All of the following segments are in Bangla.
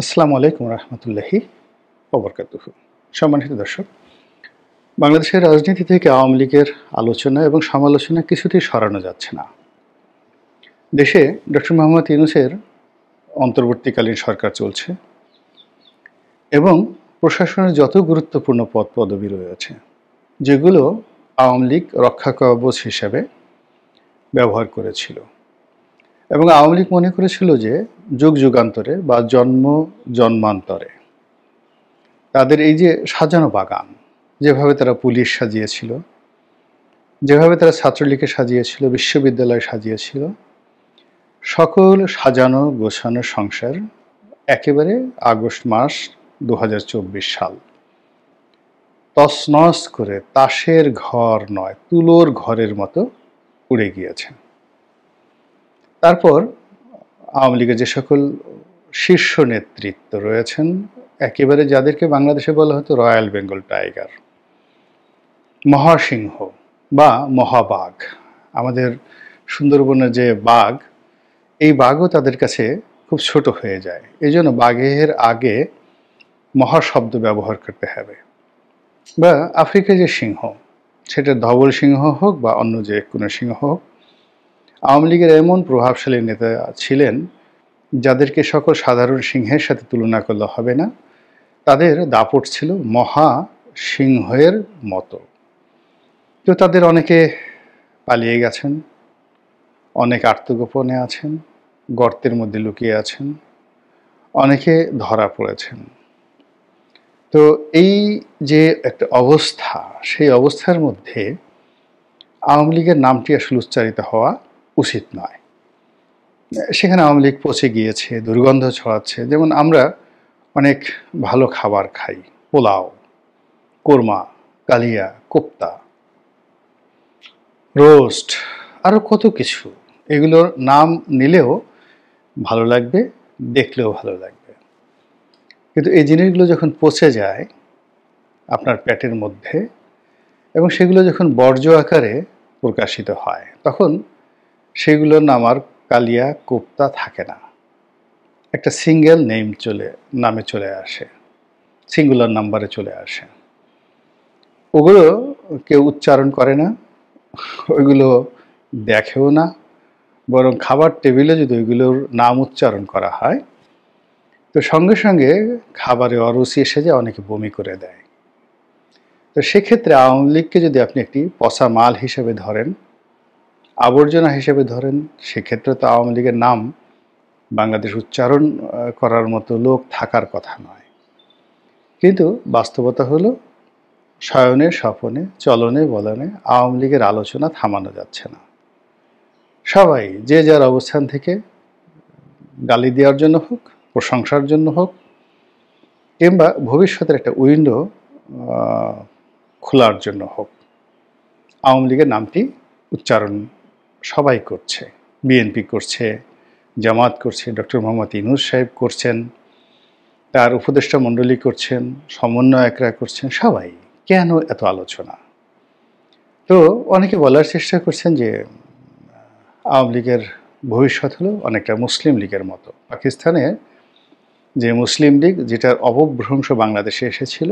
আসসালামু আলাইকুম রহমতুল্লাহি ওবরকাতুহু। সম্মানিত দর্শক, বাংলাদেশের রাজনীতি থেকে আওয়ামী লীগের আলোচনা এবং সমালোচনা কিছুতেই সরানো যাচ্ছে না। দেশে ডক্টর মোহাম্মদ ইউনূসের অন্তর্বর্তীকালীন সরকার চলছে এবং প্রশাসনের যত গুরুত্বপূর্ণ পদবি রয়েছে, যেগুলো আওয়ামী লীগ রক্ষা কবচ হিসেবে ব্যবহার করেছিল এবং আওয়ামী লীগ মনে করেছিল যে যুগ যুগান্তরে বা জন্মান্তরে তাদের এই যে সাজানো বাগান, যেভাবে তারা পুলিশ সাজিয়েছিল, যেভাবে তারা ছাত্রলীগকে সাজিয়েছিল, বিশ্ববিদ্যালয় সাজিয়েছিল, সকল সাজানো গোছানো সংসার একেবারে আগস্ট মাস ২০২৪ সাল তছনছ করে তাসের ঘর নয়, তুলোর ঘরের মতো উড়ে গিয়েছে। তারপর আওয়ামী লীগের যে সকল শীর্ষ নেতৃত্ব রয়েছেন, একেবারে যাদেরকে বাংলাদেশে বলা হতো রয়্যাল বেঙ্গল টাইগার, মহাসিংহ বা মহাবাঘ, আমাদের সুন্দরবনের যে বাঘ, এই বাঘও তাদের কাছে খুব ছোট হয়ে যায়। এই জন্য বাঘের আগে মহা শব্দ ব্যবহার করতে হবে। বা আফ্রিকায় যে সিংহ, সেটা ধবল সিংহ হোক বা অন্য যে কোনো সিংহ হোক, আওয়ামী লীগের এমন প্রভাবশালী নেতা ছিলেন যাদেরকে সকল সাধারণ সিংহের সাথে তুলনা করলে হবে না। তাদের দাপট ছিল মহা সিংহের মতো। তো তাদের অনেকে পালিয়ে গেছেন, অনেক আত্মগোপনে আছেন, গর্তের মধ্যে লুকিয়ে আছেন, অনেকে ধরা পড়েছেন। তো এই যে একটা অবস্থা, সেই অবস্থার মধ্যে আওয়ামী লীগের নামটি আসলে উচ্চারিত হওয়া উচিত নয়। সেখানে আওয়ামী লীগ পচে গিয়েছে, দুর্গন্ধ ছড়াচ্ছে। যেমন আমরা অনেক ভালো খাবার খাই, পোলাও, কোরমা, কালিয়া, কোপ্তা, রোস্ট, আরও কত কিছু। এগুলোর নাম নিলেও ভালো লাগবে, দেখলেও ভালো লাগবে। কিন্তু এই জিনিসগুলো যখন পচে যায় আপনার পেটের মধ্যে এবং সেগুলো যখন বর্জ্য আকারে প্রকাশিত হয়, তখন সেগুলোর নাম আর কালিয়া, কোপ্তা থাকে না। একটা সিঙ্গেল নামে চলে আসে, সিঙ্গুলার নাম্বারে চলে আসে। ওগুলো কেউ উচ্চারণ করে না, ওইগুলো দেখেও না, বরং খাবার টেবিলে যদি ওইগুলোর নাম উচ্চারণ করা হয়, তো সঙ্গে সঙ্গে খাবারে অরুচি এসে যায়, অনেকে বমি করে দেয়। তো সেক্ষেত্রে আওয়ামী লীগকে যদি আপনি একটি পচা মাল হিসেবে ধরেন, আবর্জনা হিসেবে ধরেন, সেক্ষেত্রে তো আওয়ামী লীগের নাম বাংলাদেশ উচ্চারণ করার মতো লোক থাকার কথা নয়। কিন্তু বাস্তবতা হলো, শয়নে স্বপনে চলনে বলনে আওয়ামী লীগের আলোচনা থামানো যাচ্ছে না। সবাই যে যার অবস্থান থেকে গালি দেওয়ার জন্য হোক, প্রশংসার জন্য হোক, কিংবা ভবিষ্যতের একটা উইন্ডো খোলার জন্য হোক, আওয়ামী লীগের নামটি উচ্চারণ সবাই করছে। বিএনপি করছে, জামাত করছে, ডক্টর মোহাম্মদ ইউনূস সাহেব করছেন, তার উপদেষ্টা মণ্ডলী করছেন, সমন্বয়করা করছেন, সবাই। কেন এত আলোচনা? তো অনেকে বলার চেষ্টা করছেন যে আওয়ামী লীগের ভবিষ্যৎ হলো অনেকটা মুসলিম লীগের মতো। পাকিস্তানে যে মুসলিম লীগ, যেটার অপভ্রংশ বাংলাদেশে এসেছিল,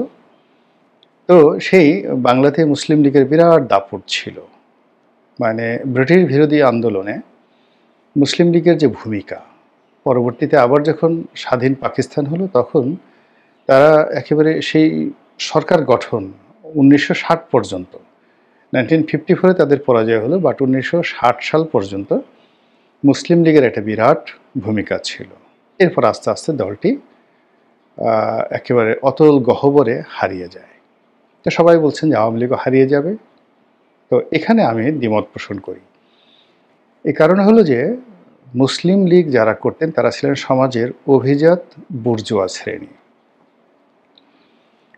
তো সেই বাংলাতে মুসলিম লীগের বিরাট দাপট ছিল। মানে ব্রিটিশ বিরোধী আন্দোলনে মুসলিম লীগের যে ভূমিকা, পরবর্তীতে আবার যখন স্বাধীন পাকিস্তান হলো, তখন তারা একেবারে সেই সরকার গঠন 1960 পর্যন্ত, 1954-এ তাদের পরাজয় হলো, বাট 1960 সাল পর্যন্ত মুসলিম লীগের একটা বিরাট ভূমিকা ছিল। এরপর আস্তে আস্তে দলটি একেবারে অতল গহ্বরে হারিয়ে যায়। তো সবাই বলছেন যে আওয়ামী লীগও হারিয়ে যাবে। তো এখানে আমি দ্বিমত পোষণ করি। এই কারণ হলো যে মুসলিম লীগ যারা করতেন, তারা ছিলেন সমাজের অভিজাত বুর্জোয়া শ্রেণী।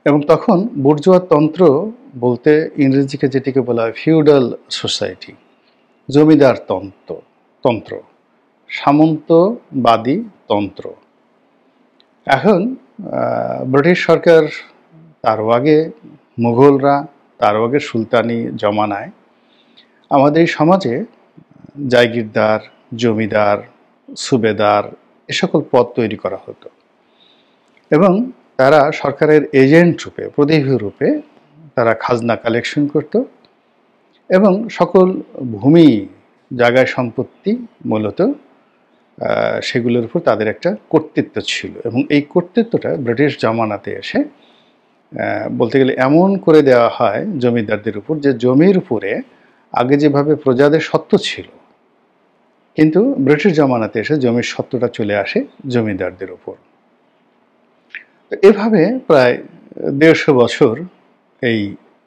এবং তখন বুর্জোয়া তন্ত্র বলতে ইংরেজিকে যেটিকে বলা হয় ফিউডাল সোসাইটি, জমিদার তন্ত্র, সামন্তবাদী তন্ত্র। এখন ব্রিটিশ সরকার, তারও আগে মুঘলরা, তারও আগে সুলতানি জমানায় আমাদের এই সমাজে জায়গিরদার, জমিদার, সুবেদার, এ সকল পদ তৈরি করা হতো। এবং তারা সরকারের এজেন্ট রূপে, প্রতিনিধি রূপে তারা খাজনা কালেকশন করত এবং সকল ভূমি, জায়গায় সম্পত্তি মূলত সেগুলোর উপর তাদের একটা কর্তৃত্ব ছিল এবং এই কর্তৃত্বটা ব্রিটিশ জামানাতে এসে বলতে গেলে এমন করে দেওয়া হয় জমিদারদের উপর যে জমির উপরে আগে যেভাবে প্রজাদের সত্ত্ব ছিল, কিন্তু ব্রিটিশ জামানাতে এসে জমির সত্ত্বটা চলে আসে জমিদারদের উপর। এভাবে প্রায় 150 বছর এই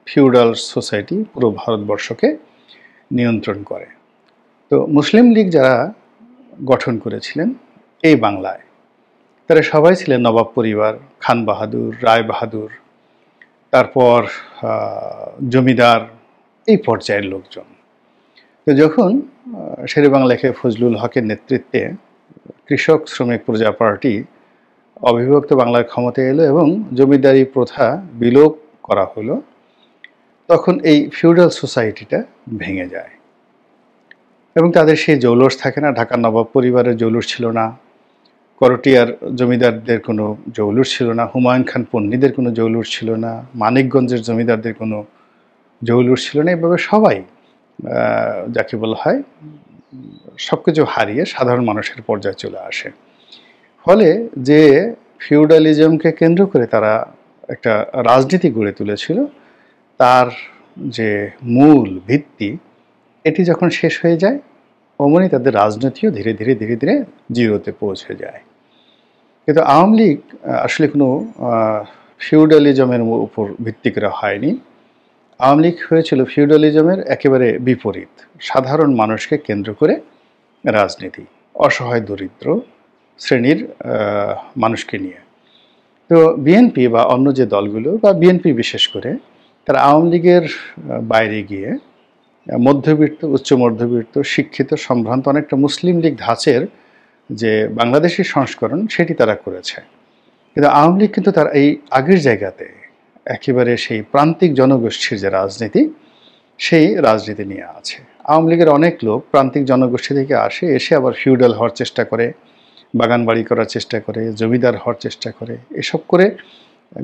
ফিউডাল সোসাইটি পুরো ভারতবর্ষকে নিয়ন্ত্রণ করে। তো মুসলিম লীগ যারা গঠন করেছিলেন এই বাংলায়, তারা সবাই ছিলেন নবাব পরিবার, খান বাহাদুর, রায় বাহাদুর, তারপর জমিদার, এই পর্যায়ের লোকজন। তো যখন শেরেবাংলা ফজলুল হকের নেতৃত্বে কৃষক শ্রমিক প্রজা পার্টি অবিভক্ত বাংলার ক্ষমতায় এলো এবং জমিদারি প্রথা বিলোপ করা হলো, তখন এই ফিউডাল সোসাইটিটা ভেঙে যায় এবং তাদের সেই জৌলুস থাকে না। ঢাকার নবাব পরিবারের জৌলুস ছিল না, করটিয়ার জমিদারদের কোনো জৌলুস ছিল না, হুমায়ুন খান পন্নীদের কোনো জৌলুস ছিল না, মানিকগঞ্জের জমিদারদের কোনো জৌলুস ছিল না। এভাবে সবাই যাকে বলা হয় সব কিছু হারিয়ে সাধারণ মানুষের পর্যায়ে চলে আসে। ফলে যে ফিউডালিজমকে কেন্দ্র করে তারা একটা রাজনীতি গড়ে তুলেছিল, তার যে মূল ভিত্তি, এটি যখন শেষ হয়ে যায়, অমনি তাদের রাজনীতিও ধীরে ধীরে ধীরে ধীরে জিরোতে পৌঁছে যায়। কিন্তু আওয়ামী লীগ আসলে কোনো ফিউডালিজমের উপর ভিত্তি করে হয়নি। আওয়ামী লীগ হয়েছিল ফিউডালিজমের একেবারে বিপরীত, সাধারণ মানুষকে কেন্দ্র করে রাজনীতি, অসহায় দরিদ্র শ্রেণীর মানুষকে নিয়ে। তো বিএনপি বা অন্য যে দলগুলো, বা বিএনপি বিশেষ করে, তারা আওয়ামী লীগের বাইরে গিয়ে মধ্যবিত্ত, উচ্চ মধ্যবিত্ত, শিক্ষিত, সম্ভ্রান্ত অনেকটা মুসলিম লীগ ধাঁচের যে বাংলাদেশি সংস্করণ, সেটি তারা করেছে। কিন্তু আওয়ামী লীগ কিন্তু তার এই আগের জায়গাতে একেবারে সেই প্রান্তিক জনগোষ্ঠীর যে রাজনীতি, সেই রাজনীতি নিয়ে আছে। আওয়ামী লীগের অনেক লোক প্রান্তিক জনগোষ্ঠী থেকে এসে আবার ফিউডাল হওয়ার চেষ্টা করে, বাগান বাড়ি করার চেষ্টা করে, জমিদার হওয়ার চেষ্টা করে, এসব করে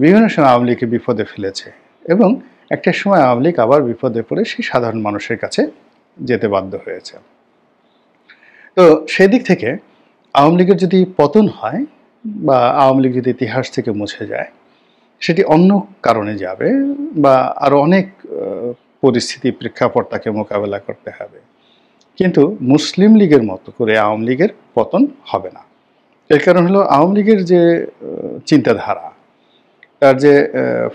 বিভিন্ন সময় আওয়ামী লীগকে বিপদে ফেলেছে এবং একটা সময় আওয়ামী লীগ আবার বিপদে পড়ে সেই সাধারণ মানুষের কাছে যেতে বাধ্য হয়েছে। তো সেদিক থেকে আওয়ামী লীগের যদি পতন হয় বা আওয়ামী লীগ যদি ইতিহাস থেকে মুছে যায়, সেটি অন্য কারণে যাবে বা আরও অনেক পরিস্থিতি, প্রেক্ষাপট তাকে মোকাবেলা করতে হবে। কিন্তু মুসলিম লীগের মতো করে আওয়ামী লীগের পতন হবে না। এর কারণ হলো আওয়ামী লীগের যে চিন্তাধারা, তার যে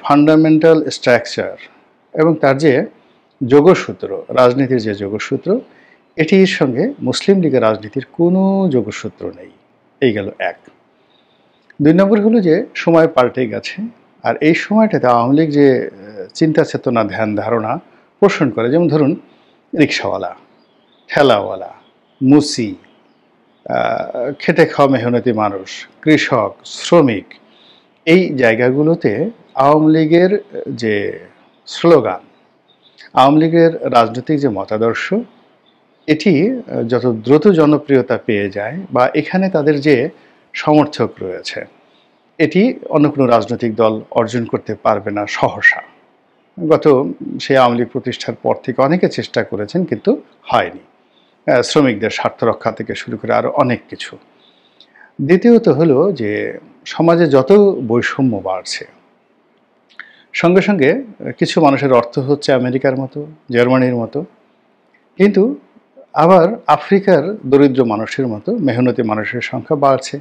ফান্ডামেন্টাল স্ট্রাকচার এবং তার যে যোগসূত্র, রাজনীতির যে যোগসূত্র, এটির সঙ্গে মুসলিম লীগের রাজনীতির কোনো যোগসূত্র নেই। এই গেল এক। 2 নম্বর হলো যে সময় পাল্টে গেছে, আর এই সময়টাতে আওয়ামী লীগ যে চিন্তা চেতনা, ধ্যান ধারণা পোষণ করে, যেমন ধরুন রিক্সাওয়ালা, ঠেলাওয়ালা, মুসি, খেটে খাওয়া মেহনতি মানুষ, কৃষক, শ্রমিক, এই জায়গাগুলোতে আওয়ামী লীগের যে স্লোগান, আওয়ামী লীগের রাজনৈতিক যে মতাদর্শ, এটি যত দ্রুত জনপ্রিয়তা পেয়ে যায় বা এখানে তাদের যে সমর্থক রয়েছে, এটি অন্য কোনো রাজনৈতিক দল অর্জন করতে পারবে না সহসা। সেই আওয়ামী লীগ প্রতিষ্ঠার পর থেকে অনেকে চেষ্টা করেছেন, কিন্তু হয়নি। শ্রমিকদের স্বার্থ রক্ষা থেকে শুরু করে আরও অনেক কিছু। দ্বিতীয়ত হলো যে সমাজে যত বৈষম্য বাড়ছে, সঙ্গে সঙ্গে কিছু মানুষের অর্থ হচ্ছে আমেরিকার মতো, জার্মানির মতো, কিন্তু আবার আফ্রিকার দরিদ্র মানুষের মতো মেহনতি মানুষের সংখ্যা বাড়ছে।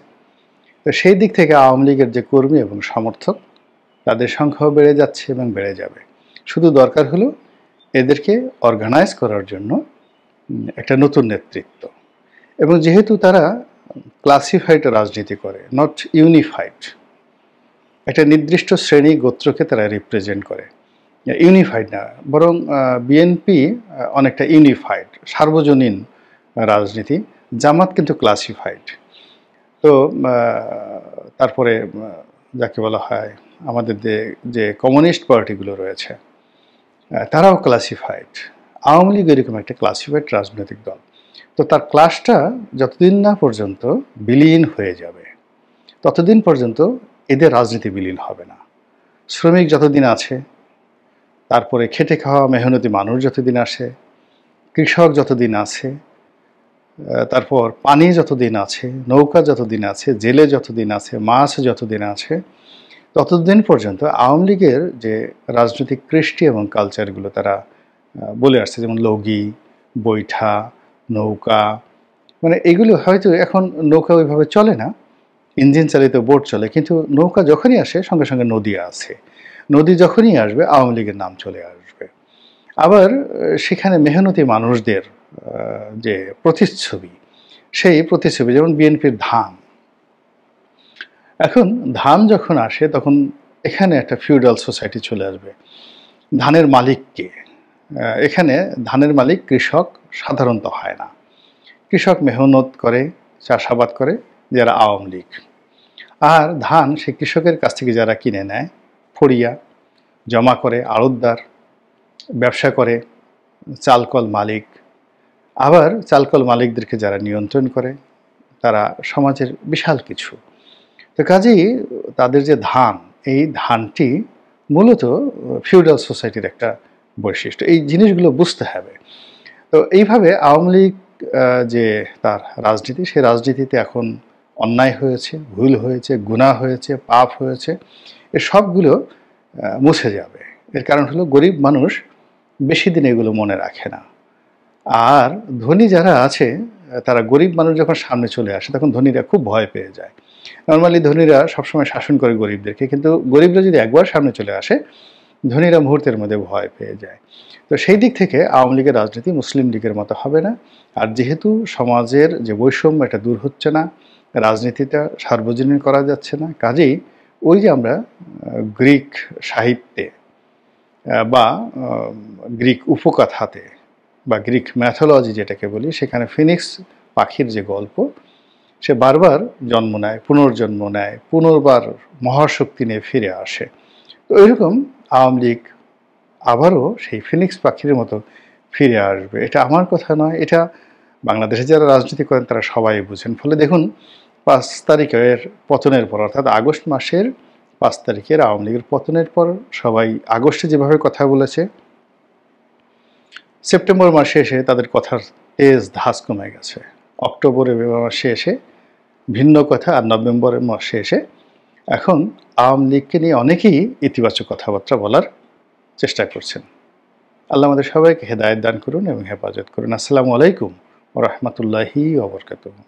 তো সেই দিক থেকে আওয়ামী লীগের যে কর্মী এবং সমর্থক, তাদের সংখ্যাও বেড়ে যাচ্ছে এবং বেড়ে যাবে। শুধু দরকার হলো এদেরকে অর্গানাইজ করার জন্য একটা নতুন নেতৃত্ব। এবং যেহেতু তারা ক্লাসিফাইড রাজনীতি করে, নট ইউনিফাইড, একটা নির্দিষ্ট শ্রেণী গোত্রকে তারা রিপ্রেজেন্ট করে, ইউনিফাইড না, বরং বিএনপি অনেকটা ইউনিফাইড, সার্বজনীন রাজনীতি। জামাত কিন্তু ক্লাসিফাইড। তো তারপরে যাকে বলা হয় আমাদের যে কমিউনিস্ট পার্টিগুলো রয়েছে, তারাও ক্লাসিফাইড। আওয়ামী লীগ এরকম একটা ক্লাসিফাইড রাজনৈতিক দল। তো তার ক্লাসটা যতদিন না পর্যন্ত বিলীন হয়ে যাবে, ততদিন পর্যন্ত এদের রাজনীতি বিলীন হবে না। শ্রমিক যতদিন আছে, তারপরে খেটে খাওয়া মেহনতি মানুষ যতদিন আসে, কৃষক যতদিন আছে, তারপর পানি যতদিন আছে, নৌকা যতদিন আছে, জেলে যতদিন আছে, মাছ যতদিন আছে, ততদিন পর্যন্ত আওয়ামী লীগের যে রাজনৈতিক কৃষ্টি এবং কালচারগুলো তারা বলে আসছে, যেমন লগি, বৈঠা, নৌকা, মানে এগুলো হয়তো এখন নৌকা ওইভাবে চলে না, ইঞ্জিন চালিত বোট চলে, কিন্তু নৌকা যখনই আসে সঙ্গে সঙ্গে নদী আছে, নদী যখনই আসবে আওয়ামী লীগের নাম চলে আসবে। আবার সেখানে মেহনতি মানুষদের যে প্রতিচ্ছবি, সেই প্রতিচ্ছবি, যেমন বিএনপির ধান, এখন ধান যখন আসে তখন এখানে একটা ফিউডাল সোসাইটি চলে আসবে। ধানের মালিককে, এখানে ধানের মালিক কৃষক সাধারণত হয় না, কৃষক মেহনত করে, চাষাবাদ করে যারা আওয়ামী লীগ, আর ধান সেই কৃষকের কাছ থেকে যারা কিনে নেয়, ফড়িয়া জমা করে, আড়তদার, ব্যবসা করে, চালকল মালিক, আবার চালকল মালিকদেরকে যারা নিয়ন্ত্রণ করে তারা সমাজের বিশাল কিছু। তো কাজেই তাদের যে ধান, এই ধানটি মূলত ফিউডাল সোসাইটির একটা বৈশিষ্ট্য। এই জিনিসগুলো বুঝতে হবে। তো এইভাবে আওয়ামী লীগ যে তার রাজনীতি, সেই রাজনীতিতে এখন অন্যায় হয়েছে, ভুল হয়েছে, গুনাহ হয়েছে, পাপ হয়েছে, এ সবগুলো মুছে যাবে। এর কারণ হলো গরিব মানুষ বেশি দিন এগুলো মনে রাখে না। আর ধনী যারা আছে তারা গরিব মানুষ যখন সামনে চলে আসে তখন ধনীরা খুব ভয় পেয়ে যায়। নর্মালি ধনীরা সবসময় শাসন করে গরিবদেরকে, কিন্তু গরিবরা যদি একবার সামনে চলে আসে ধনীরা মুহূর্তের মধ্যে ভয় পেয়ে যায়। তো সেই দিক থেকে আওয়ামী লীগের রাজনীতি মুসলিম লীগের মতো হবে না। আর যেহেতু সমাজের যে বৈষম্য এটা দূর হচ্ছে না, রাজনীতিটা সার্বজনীন করা যাচ্ছে না, কাজেই ওই যে আমরা গ্রিক সাহিত্যে বা গ্রিক উপকথাতে বা গ্রিক ম্যাথোলজি যেটাকে বলি, সেখানে ফিনিক্স পাখির যে গল্প, সে বারবার জন্ম নেয়, পুনর্জন্ম নেয়, পুনর্বার মহাশক্তি নিয়ে ফিরে আসে। তো এরকম আওয়ামী লীগ আবারও সেই ফিনিক্স পাখির মতো ফিরে আসবে। এটা আমার কথা নয়, এটা বাংলাদেশে যারা রাজনীতি করেন তারা সবাই বুঝেন। ফলে দেখুন 5 তারিখের পতনের পর, অর্থাৎ আগস্ট মাসের 5 তারিখের আওয়ামী লীগের পতনের পর সবাই আগস্টে যেভাবে কথা বলেছে, সেপ্টেম্বর মাসে এসে তাদের কথার তেজ ধাস কমে গেছে, অক্টোবরের মাসে এসে ভিন্ন কথা, আর নভেম্বরের মাসে এসে এখন আওয়ামী লীগকে নিয়ে অনেকেই ইতিবাচক কথাবার্তা বলার চেষ্টা করছেন। আল্লাহ আমাদের সবাইকে হেদায়েত দান করুন এবং হেফাজত করুন। আসসালামু আলাইকুম ওয়া রাহমাতুল্লাহি ওয়া বারাকাতুহু।